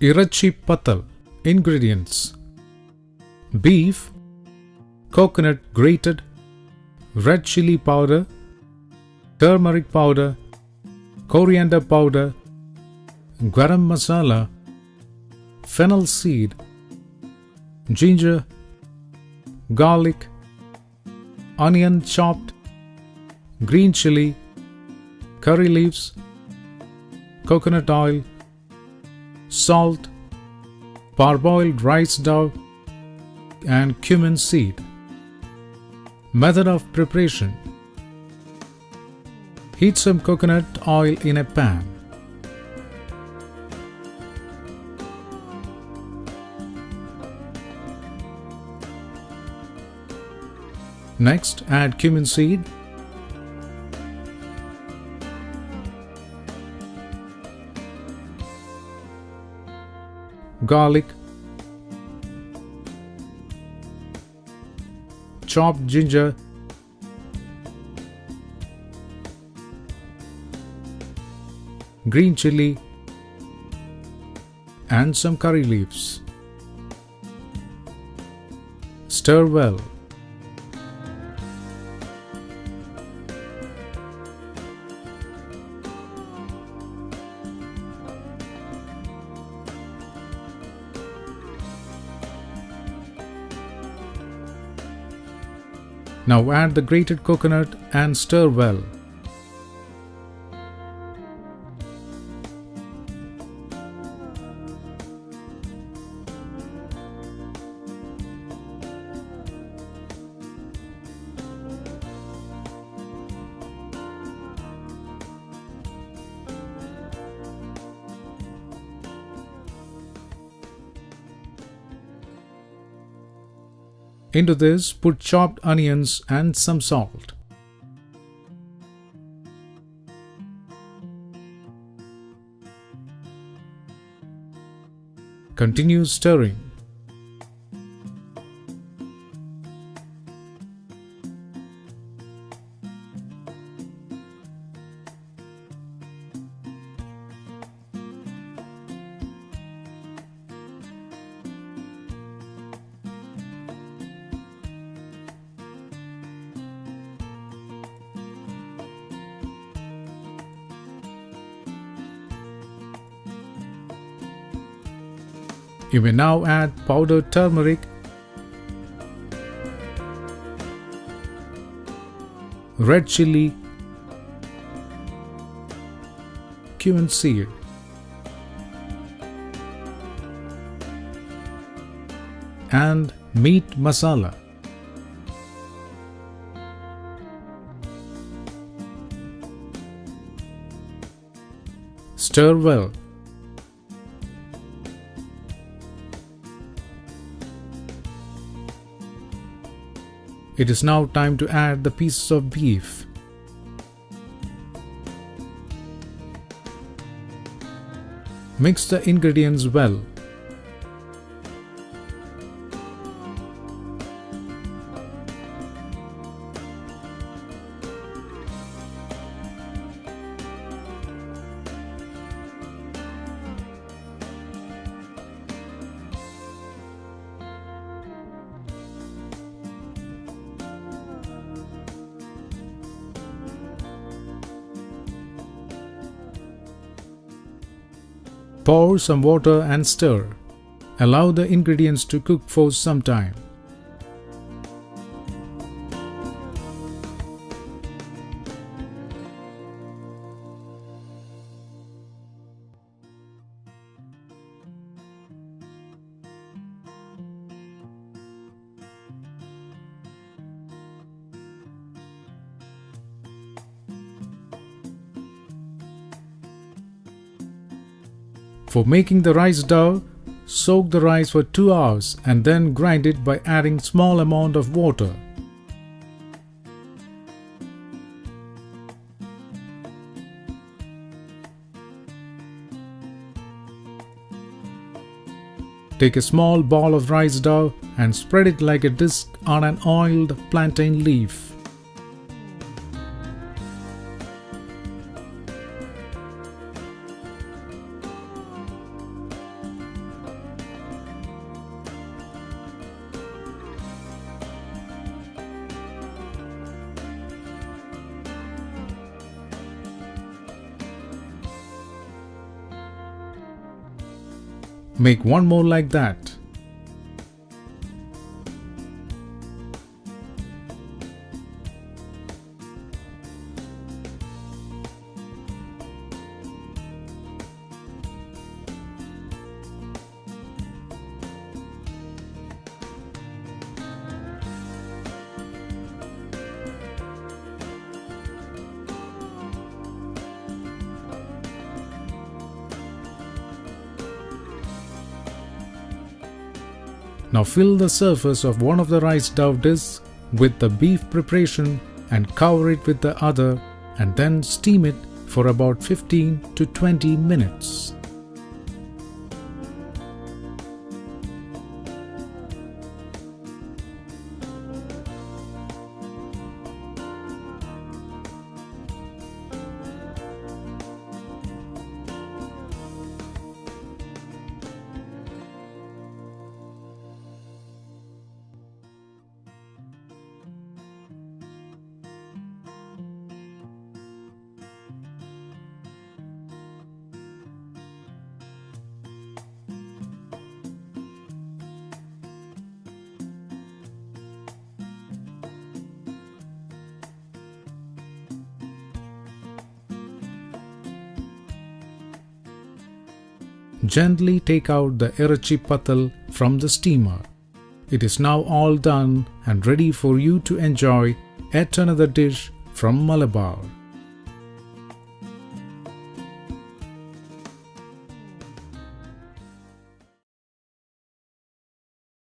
Irachi Patal. Ingredients: beef, coconut grated, red chili powder, turmeric powder, coriander powder, garam masala, fennel seed, ginger, garlic, onion chopped, green chili, curry leaves, coconut oil, salt, parboiled rice dough, and cumin seed. Method of preparation: heat some coconut oil in a pan. Next, add cumin seed, garlic, chopped ginger, green chili, and some curry leaves. Stir well. Now add the grated coconut and stir well. Into this, put chopped onions and some salt. Continue stirring. You may now add powdered turmeric, red chili, cumin seed, and meat masala. Stir well. It is now time to add the pieces of beef. Mix the ingredients well. Pour some water and stir. Allow the ingredients to cook for some time. For making the rice dough, soak the rice for 2 hours and then grind it by adding small amount of water. Take a small ball of rice dough and spread it like a disc on an oiled plantain leaf. Make one more like that. Now fill the surface of one of the rice dough discs with the beef preparation and cover it with the other, and then steam it for about 15 to 20 minutes. Gently take out the Iratchi Patal from the steamer. It is now all done and ready for you to enjoy yet another dish from Malabar.